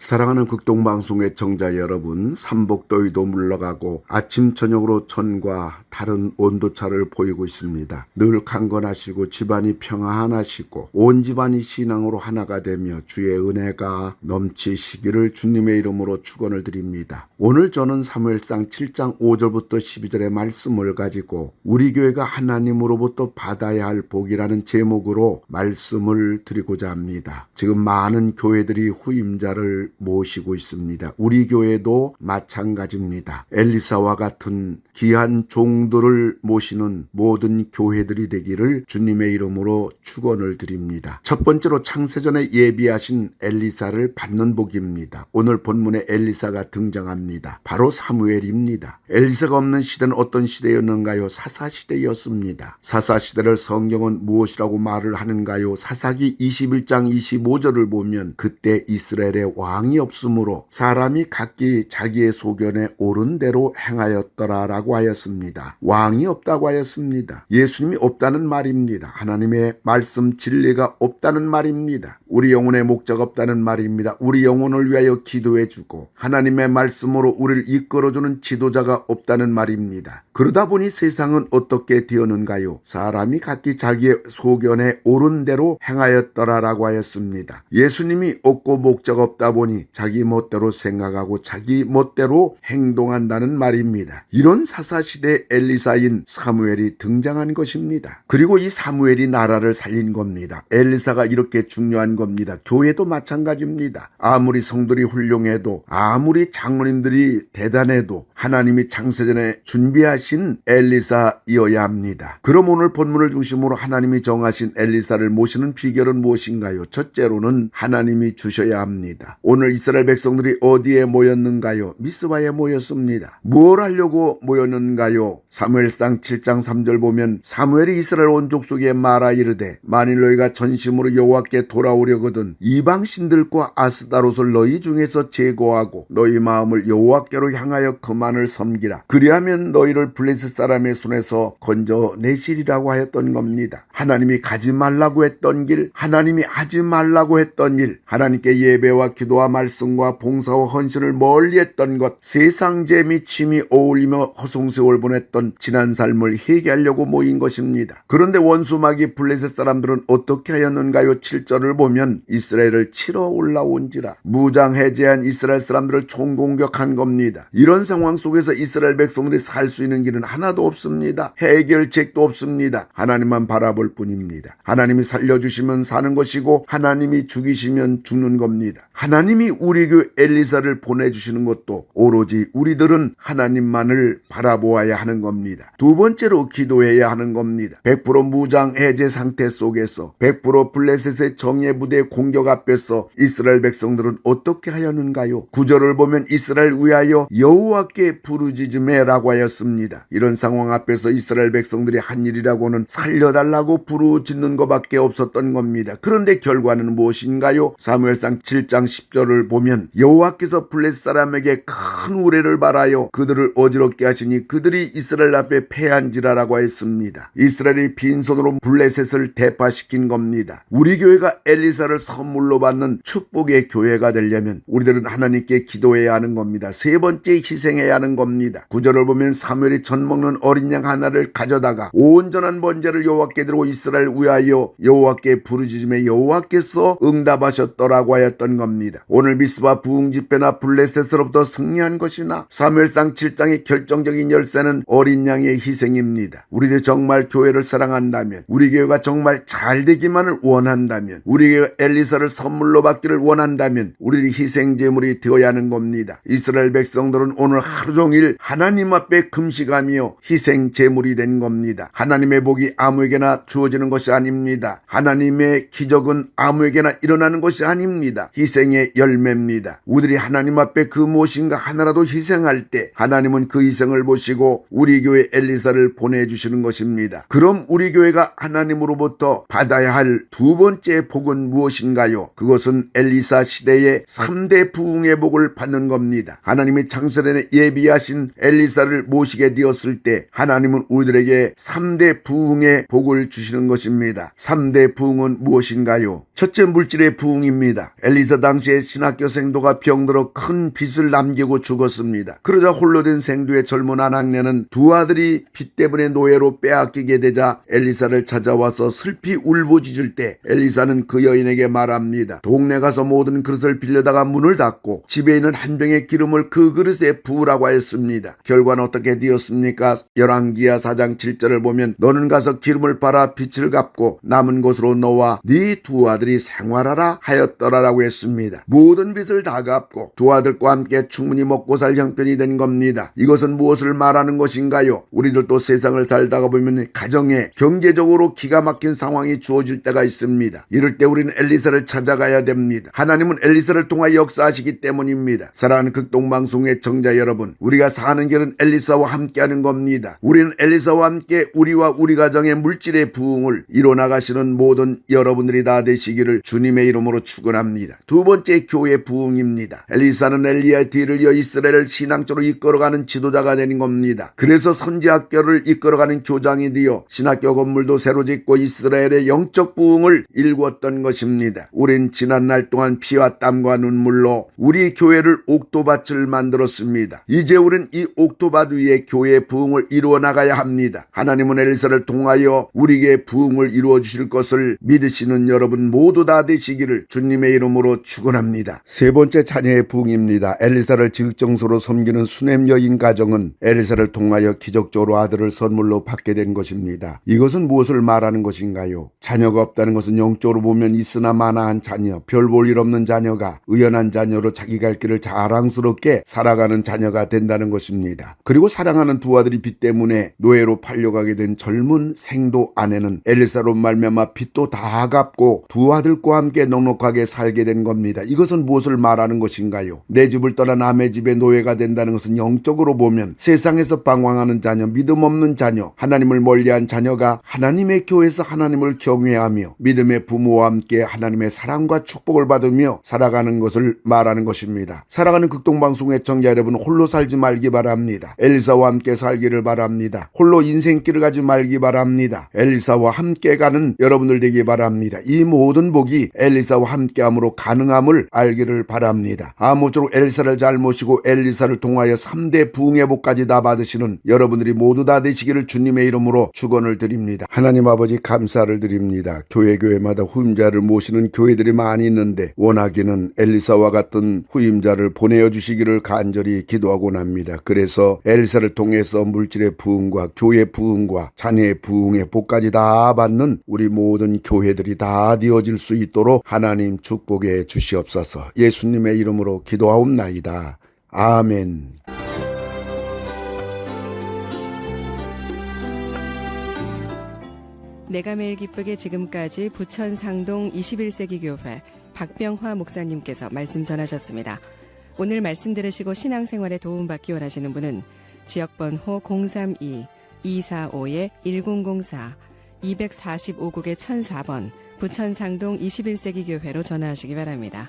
사랑하는 극동방송의 청자 여러분, 삼복더위도 물러가고 아침 저녁으로 전과 다른 온도차를 보이고 있습니다. 늘 강건하시고 집안이 평안하시고 온 집안이 신앙으로 하나가 되며 주의 은혜가 넘치시기를 주님의 이름으로 축원을 드립니다. 오늘 저는 사무엘상 7장 5절부터 12절의 말씀을 가지고 우리 교회가 하나님으로부터 받아야 할 복이라는 제목으로 말씀을 드리고자 합니다. 지금 많은 교회들이 후임자를 모시고 있습니다. 우리 교회도 마찬가지입니다. 엘리사와 같은 귀한 종들을 모시는 모든 교회들이 되기를 주님의 이름으로 축원을 드립니다. 첫 번째로 창세전에 예비하신 엘리사를 받는 복입니다. 오늘 본문에 엘리사가 등장합니다. 바로 사무엘입니다. 엘리사가 없는 시대는 어떤 시대였는가요? 사사시대였습니다. 사사시대를 성경은 무엇이라고 말을 하는가요? 사사기 21장 25절을 보면 그때 이스라엘의 왕이 없으므로 사람이 각기 자기의 소견에 옳은 대로 행하였더라라고 하였습니다. 왕이 없다고 하였습니다. 예수님이 없다는 말입니다. 하나님의 말씀 진리가 없다는 말입니다. 우리 영혼의 목적 없다는 말입니다. 우리 영혼을 위하여 기도해주고 하나님의 말씀으로 우리를 이끌어주는 지도자가 없다는 말입니다. 그러다 보니 세상은 어떻게 되었는가요? 사람이 각기 자기의 소견에 옳은 대로 행하였더라라고 하였습니다. 예수님이 없고 목적 없다 보니 자기 멋대로 생각하고 자기 멋대로 행동한다는 말입니다. 이런 사사시대 엘리사인 사무엘이 등장한 것입니다. 그리고 이 사무엘이 나라를 살린 겁니다. 엘리사가 이렇게 중요한 겁니다. 교회도 마찬가지입니다. 아무리 성들이 훌륭해도 아무리 장로님들이 대단해도 하나님이 창세전에 준비하신 엘리사이어야 합니다. 그럼 오늘 본문을 중심으로 하나님이 정하신 엘리사를 모시는 비결은 무엇인가요? 첫째로는 하나님이 주셔야 합니다. 오늘 이스라엘 백성들이 어디에 모였는가요? 미스바에 모였습니다. 뭘 하려고 모였는가요? 사무엘상 7장 3절 보면 사무엘이 이스라엘 온 족속에 말하 이르되 만일 너희가 전심으로 여호와께 돌아오려거든 이방신들과 아스다롯을 너희 중에서 제거하고 너희 마음을 여호와께로 향하여 그만을 섬기라. 그리하면 너희를 블레셋 사람의 손에서 건져내시리라고 하였던 겁니다. 하나님이 가지 말라고 했던 길, 하나님이 하지 말라고 했던 일, 하나님께 예배와 기도와 말씀과 봉사와 헌신을 멀리했던 것, 세상 재미 취미 어울리며 허송세월 보냈던 지난 삶을 회개하려고 모인 것입니다. 그런데 원수마귀 블레셋 사람들은 어떻게 하였는가요? 7절을 보면 이스라엘을 치러 올라온지라. 무장해제한 이스라엘 사람들을 총공격한 겁니다. 이런 상황 속에서 이스라엘 백성들이 살 수 있는 길은 하나도 없습니다. 해결책도 없습니다. 하나님만 바라볼 뿐입니다. 하나님이 살려주시면 사는 것이고 하나님이 죽이시면 죽는 겁니다. 하나님이 우리 교회 엘리사를 보내주시는 것도 오로지 우리들은 하나님만을 바라보아야 하는 겁니다. 두 번째로 기도해야 하는 겁니다. 100% 무장해제 상태 속에서 100% 블레셋의 정예부대 공격 앞에서 이스라엘 백성들은 어떻게 하였는가요? 9절을 보면 이스라엘 위하여 여호와께 부르짖으매라고 하였습니다. 이런 상황 앞에서 이스라엘 백성들이 한 일이라고는 살려달라고 부르짖는 것밖에 없었던 겁니다. 그런데 결과는 무엇인가요? 사무엘상 7장 10절을 보면 여호와께서 블레셋 사람에게 큰 우레를 발하여 그들을 어지럽게 하시니 그들이 이스라엘 앞에 패한지라라고 했습니다. 이스라엘이 빈손으로 블레셋을 대파시킨 겁니다. 우리 교회가 엘리사를 선물로 받는 축복의 교회가 되려면 우리들은 하나님께 기도해야 하는 겁니다. 세 번째 희생해야 하는 겁니다. 9절을 보면 사무엘이 젖 먹는 어린 양 하나를 가져다가 온전한 번제를 여호와께 드리고 이스라엘 위하여 여호와께 부르짖음에 여호와께서 응답하셨더라고 하였던 겁니다. 오늘 미스바 부흥 집회나 블레셋으로부터 승리한 것이나 사무엘상 7장의 결정적인 열쇠는 어린 양의 희생입니다. 우리들 정말 교회를 사랑한다면, 우리 교회가 정말 잘 되기만을 원한다면, 우리 교회가 엘리사를 선물로 받기를 원한다면 우리들이 희생 제물이 되어야 하는 겁니다. 이스라엘 백성들은 오늘 하루 종일 하나님 앞에 금식하며 희생 제물이 된 겁니다. 하나님의 복이 아무에게나 주어지는 것이 아닙니다. 하나님의 기적은 아무에게나 일어나는 것이 아닙니다. 희생의 열매입니다. 우리들이 하나님 앞에 그 무엇인가 하나라도 희생할 때 하나님은 그 희생을 보시고 우리 교회 엘리사를 보내주시는 것입니다. 그럼 우리 교회가 하나님으로부터 받아야 할 두 번째 복은 무엇인가요? 그것은 엘리사 시대의 3대 부흥의 복을 받는 겁니다. 하나님이 창세전에 예비하신 엘리사를 모시게 되었을 때 하나님은 우리들에게 3대 부흥의 복을 주시는 것입니다. 3대 부흥은 무엇인가요? 첫째 물질의 부흥입니다. 엘리사 당시의 신앙 신학교 생도가 병들어 큰 빚을 남기고 죽었습니다. 그러자 홀로 된 생도의 젊은 아낙네는 두 아들이 빚 때문에 노예로 빼앗기게 되자 엘리사를 찾아와서 슬피 울부짖을 때 엘리사는 그 여인에게 말합니다. 동네 가서 모든 그릇을 빌려다가 문을 닫고 집에 있는 한 병의 기름을 그 그릇에 부으라고 하였습니다. 결과는 어떻게 되었습니까? 열왕기하 4장 7절을 보면 너는 가서 기름을 팔아 빚을 갚고 남은 곳으로 너와 네 두 아들이 생활하라 하였더라라고 했습니다. 모든 빚을 다 갚고 두 아들과 함께 충분히 먹고 살 형편이 된 겁니다. 이것은 무엇을 말하는 것인가요? 우리들도 세상을 살다가 보면 가정에 경제적으로 기가 막힌 상황이 주어질 때가 있습니다. 이럴 때 우리는 엘리사를 찾아가야 됩니다. 하나님은 엘리사를 통하여 역사하시기 때문입니다. 사랑하는 극동방송의 청자 여러분, 우리가 사는 길은 엘리사와 함께하는 겁니다. 우리는 엘리사와 함께 우리와 우리 가정의 물질의 부흥을 이뤄나가시는 모든 여러분들이 다 되시기를 주님의 이름으로 축원합니다. 두 번째, 교회 부흥입니다. 엘리사는 엘리야의 뒤를 이어 이스라엘을 신앙적으로 이끌어가는 지도자가 되는 겁니다. 그래서 선지학교를 이끌어가는 교장이 되어 신학교 건물도 새로 짓고 이스라엘의 영적 부흥을 일구었던 것입니다. 우린 지난날 동안 피와 땀과 눈물로 우리 교회를 옥토밭을 만들었습니다. 이제 우린 이 옥토밭 위에 교회의 부흥을 이루어 나가야 합니다. 하나님은 엘리사를 통하여 우리에게 부흥을 이루어 주실 것을 믿으시는 여러분 모두 다 되시기를 주님의 이름으로 축원합니다. 세 번째, 자녀의 부흥입니다. 엘리사를 지극정서로 섬기는 수넴 여인 가정은 엘리사를 통하여 기적적으로 아들을 선물로 받게 된 것입니다. 이것은 무엇을 말하는 것인가요? 자녀가 없다는 것은 영적으로 보면 있으나 마나한 자녀, 별 볼 일 없는 자녀가 의연한 자녀로 자기 갈 길을 자랑스럽게 살아가는 자녀가 된다는 것입니다. 그리고 사랑하는 두 아들이 빚 때문에 노예로 팔려가게 된 젊은 생도 아내는 엘리사로 말미암아 빚도 다 갚고 두 아들과 함께 넉넉하게 살게 된 겁니다. 이것은 무엇을 말하는 것인가요? 내 집을 떠나 남의 집에 노예가 된다는 것은 영적으로 보면 세상에서 방황하는 자녀, 믿음 없는 자녀, 하나님을 멀리한 자녀가 하나님의 교회에서 하나님을 경외하며 믿음의 부모와 함께 하나님의 사랑과 축복을 받으며 살아가는 것을 말하는 것입니다. 사랑하는 극동방송의 청자 여러분, 홀로 살지 말기 바랍니다. 엘리사와 함께 살기를 바랍니다. 홀로 인생길을 가지 말기 바랍니다. 엘리사와 함께 가는 여러분들 되기 바랍니다. 이 모든 복이 엘리사와 함께함으로 가능함을 알기를 바랍니다. 아무쪼록 엘리사를 잘 모시고 엘리사를 통하여 3대 부흥의 복까지 다 받으시는 여러분들이 모두 다 되시기를 주님의 이름으로 축원을 드립니다. 하나님 아버지 감사를 드립니다. 교회마다 후임자를 모시는 교회들이 많이 있는데 원하기는 엘리사와 같은 후임자를 보내어 주시기를 간절히 기도하고 납니다. 그래서 엘리사를 통해서 물질의 부흥과 교회 부흥과 자녀의 부흥의 복까지 다 받는 우리 모든 교회들이 다 되어질 수 있도록 하나님 축복해 주시옵소서. 예수님의 이름으로 기도하옵나이다. 아멘. 내가 매일 기쁘게 지금까지 부천 상동 21세기 교회 박병화 목사님께서 말씀 전하셨습니다. 오늘 말씀 들으시고 신앙생활에 도움받기 원하시는 분은 지역번호 032-245-1004 245국의 1004번 부천 상동 21세기 교회로 전화하시기 바랍니다.